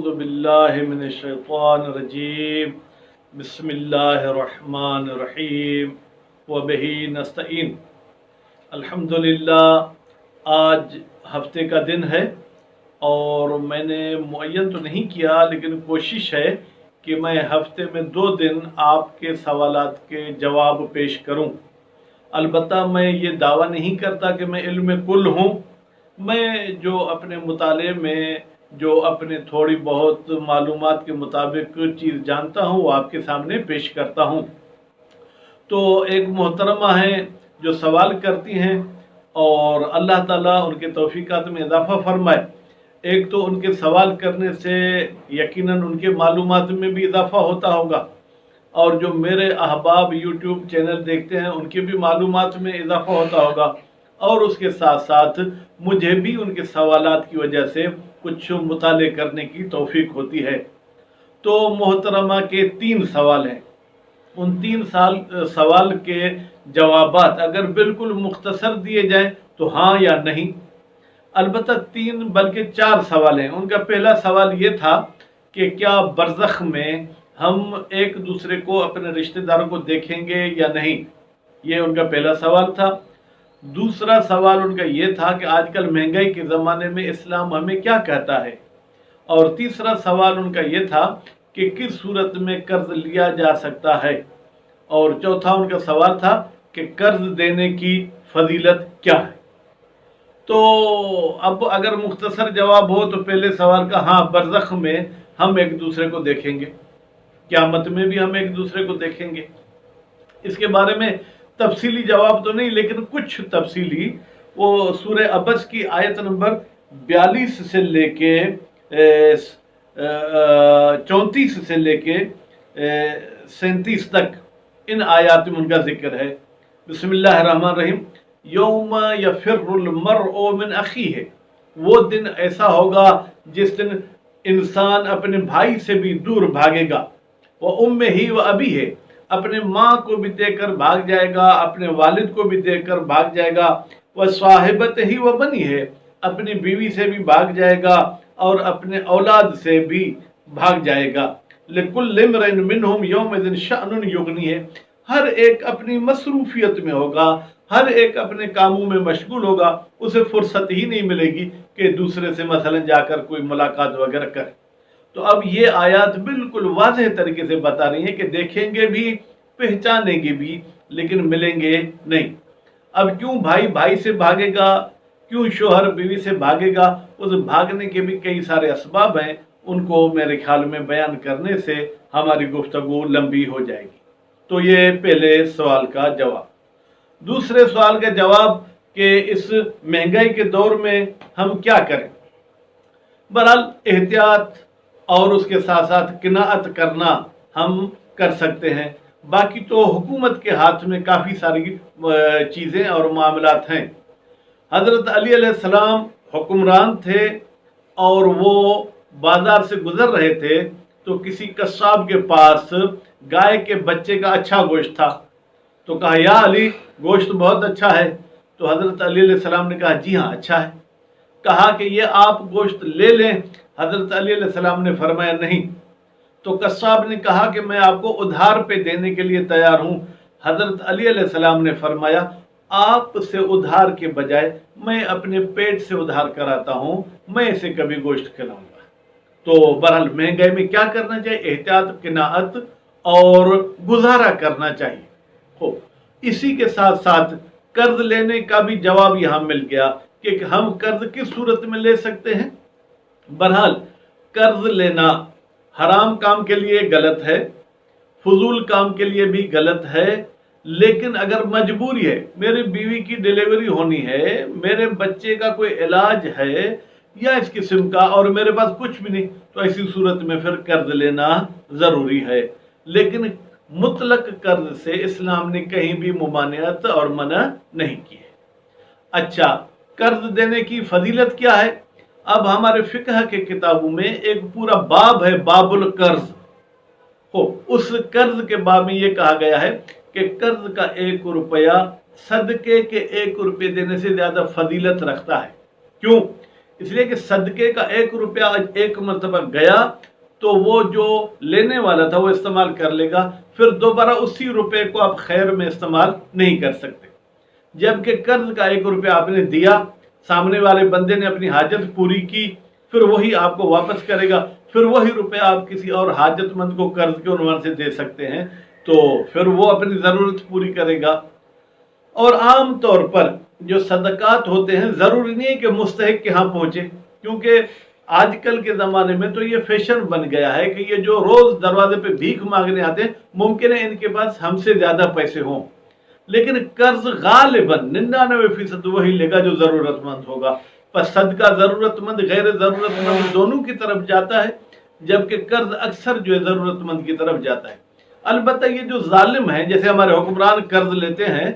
अऊज़ु बिल्लाहि मिनश्शैतानिर्रजीम बिस्मिल्लाहिर्रहमानिर्रहीम व बिही नस्तईन। अल्हम्दुलिल्लाह, आज हफ्ते का दिन है और मैंने मुअय्यन तो नहीं किया, लेकिन कोशिश है कि मैं हफ्ते में 2 दिन आपके सवालात के जवाब पेश करूं। अलबत्ता मैं ये दावा नहीं करता कि मैं इल्म कुल हूँ। मैं जो अपने मुताले में जो अपने थोड़ी बहुत मालूमात के मुताबिक चीज़ जानता हूँ वो आपके सामने पेश करता हूँ। तो एक मोहतरमा हैं जो सवाल करती हैं और अल्लाह ताला उनके तौफीकात में इजाफ़ा फरमाए। एक तो उनके सवाल करने से यकीनन उनके मालूमात में भी इजाफ़ा होता होगा और जो मेरे अहबाब यूट्यूब चैनल देखते हैं उनके भी मालूमात में इजाफ़ा होता होगा, और उसके साथ साथ मुझे भी उनके सवालात की वजह से कुछ मुताले करने की तौफीक होती है। तो मोहतरमा के 3 सवाल हैं। उन 3 सवाल के जवाबात अगर बिल्कुल मुख्तसर दिए जाएं तो हाँ या नहीं, अलबत्ता 3 बल्कि 4 सवाल हैं। उनका पहला सवाल ये था कि क्या बरज़ख में हम एक दूसरे को, अपने रिश्तेदारों को देखेंगे या नहीं, ये उनका पहला सवाल था। दूसरा सवाल उनका ये था कि आजकल महंगाई के ज़माने में इस्लाम हमें क्या कहता है। और तीसरा सवाल उनका ये था कि किस सूरत में कर्ज लिया जा सकता है। और चौथा उनका सवाल था कि कर्ज देने की फजीलत क्या है। तो अब अगर मुख्तसर जवाब हो तो पहले सवाल का, हाँ, बरज़ख में हम एक दूसरे को देखेंगे, क़यामत में भी हम एक दूसरे को देखेंगे। इसके बारे में तफसीली जवाब तो नहीं, लेकिन कुछ तफसीली, वो सूरह अबस की आयत नंबर 42 से लेके 34 से लेके 37 तक इन आयात में उनका जिक्र है। बिस्मिल्लाहिर्रहमानिर्रहीम। यौम यफिर्रुल मर्उ मिन अखीह, वो दिन ऐसा होगा जिस दिन इंसान अपने भाई से भी दूर भागेगा। वह उम्मिही व अबीह, अपने माँ को भी देकर भाग जाएगा, अपने वालिद को भी देकर भाग जाएगा। वह साहिबतिही व बनीह, अपनी बीवी से भी भाग जाएगा और अपने औलाद से भी भाग जाएगा। लिकुल्लि इम्रिइन मिनहुम यौमइज़िन शअनुन युग़नीह, हर एक अपनी मसरूफियत में होगा, हर एक अपने कामों में मशगूल होगा, उसे फुर्सत ही नहीं मिलेगी कि दूसरे से मसलन जाकर कोई मुलाकात वगैरह करे। तो अब ये आयत बिल्कुल वाज़ेह तरीके से बता रही है कि देखेंगे भी, पहचानेंगे भी, लेकिन मिलेंगे नहीं। अब क्यों भाई भाई से भागेगा, क्यों शोहर बीवी से भागेगा, उस भागने के भी कई सारे असबाब हैं। उनको मेरे ख्याल में बयान करने से हमारी गुफ्तगू लंबी हो जाएगी। तो ये पहले सवाल का जवाब। दूसरे सवाल का जवाब कि इस महंगाई के दौर में हम क्या करें। बहरहाल एहतियात और उसके साथ साथ किनाअत करना हम कर सकते हैं। बाकी तो हुकूमत के हाथ में काफ़ी सारी चीज़ें और मामलात हैं। हज़रत अली अलैहिस्सलाम हुक्मरान थे और वो बाज़ार से गुज़र रहे थे तो किसी कस्साब के पास गाय के बच्चे का अच्छा गोश्त था। तो कहा, या अली, गोश्त बहुत अच्छा है। तो हज़रत अली अलैहिस्सलाम ने कहा, जी हाँ, अच्छा है। कहा कि ये आप गोश्त ले लें। हज़रत अली अलैहिस्सलाम ने फरमाया, नहीं। तो कस्साब ने कहा कि मैं आपको उधार पे देने के लिए तैयार हूँ। हज़रत अली अलैहिस्सलाम ने फरमाया, आपसे उधार के बजाय मैं अपने पेट से उधार कराता हूँ, मैं इसे कभी गोश्त खिलाऊंगा। तो बहरहाल महंगाई में क्या करना चाहिए, एहतियात, किनाअत और गुजारा करना चाहिए। हो, इसी के साथ साथ कर्ज लेने का भी जवाब यहाँ मिल गया कि हम कर्ज किस सूरत में ले सकते हैं। बहरहाल कर्ज लेना हराम काम के लिए गलत है, फजूल काम के लिए भी गलत है। लेकिन अगर मजबूरी है, मेरी बीवी की डिलीवरी होनी है, मेरे बच्चे का कोई इलाज है या इस किस्म का, और मेरे पास कुछ भी नहीं, तो ऐसी सूरत में फिर कर्ज लेना ज़रूरी है। लेकिन मुतलक कर्ज से इस्लाम ने कहीं भी मुमानियत और मना नहीं की है। अच्छा, कर्ज देने की फजीलत क्या है। अब हमारे फिकह के किताबों में एक पूरा बाब है, बाबुल कर्ज। हो, उस कर्ज के बाब में ये कहा गया है कि कर्ज का 1 रुपया सदके के 1 रुपये देने से ज्यादा फजीलत रखता है। क्यों? اس لیے کہ صدقے کا 1 روپیہ ایک مرتبہ گیا تو وہ جو لینے والا تھا وہ استعمال کر لے گا، پھر دوبارہ اسی روپے کو آپ خیر میں استعمال نہیں کر سکتے۔ جبکہ قرض کا 1 روپیہ آپ نے دیا، سامنے والے بندے نے اپنی حاجت پوری کی، پھر وہی آپ کو واپس کرے گا، پھر وہی روپیہ آپ کسی اور حاجت مند کو قرض کے عنوان سے دے سکتے ہیں، تو پھر وہ اپنی ضرورت پوری کرے گا۔ اور عام طور پر جو صدقات ہوتے ہیں ضروری نہیں ہے کہ مستحق کے ہاں پہنچے، کیونکہ آج کل کے زمانے میں تو یہ فیشن بن گیا ہے کہ یہ جو روز دروازے پہ بھیک مانگنے آتے ہیں ممکن ہے ان کے پاس ہم سے زیادہ پیسے ہوں، لیکن قرض غالباً 99% وہی لے گا جو ضرورت مند ہوگا۔ پس صدقہ ضرورت مند غیر ضرورت مند دونوں کی طرف جاتا ہے، جبکہ قرض اکثر جو ہے ضرورت مند کی طرف جاتا ہے۔ البتہ یہ جو ظالم ہیں، جیسے ہمارے حکمران قرض لیتے ہیں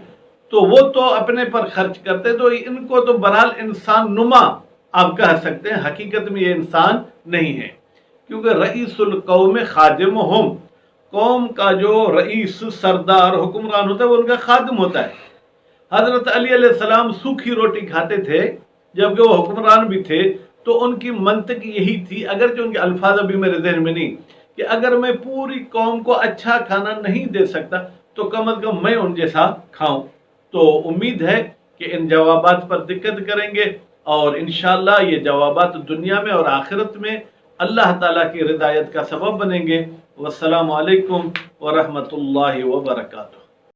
تو وہ تو اپنے پر خرچ کرتے، تو ان کو تو بہرحال انسان نما آپ کہہ سکتے ہیں، حقیقت میں یہ انسان نہیں ہے، کیونکہ رئیس القوم خادمہم، قوم کا جو رئیس سردار حکمران ہوتا ہے وہ ان کا خادم ہوتا ہے۔ حضرت علی علیہ السلام سوکھی روٹی کھاتے تھے جبکہ وہ حکمران بھی تھے، تو ان کی منطق یہی تھی، اگرچہ ان کے الفاظ ابھی میرے ذہن میں نہیں، کہ اگر میں پوری قوم کو اچھا کھانا نہیں دے سکتا تو کم از کم میں ان جیسا کھاؤں۔ تو امید ہے کہ ان جوابات پر دقت کریں گے، اور انشاءاللہ یہ جوابات دنیا میں اور آخرت میں اللہ تعالیٰ کی رضایت کا سبب بنیں گے۔ والسلام علیکم ورحمۃ اللہ وبرکاتہ۔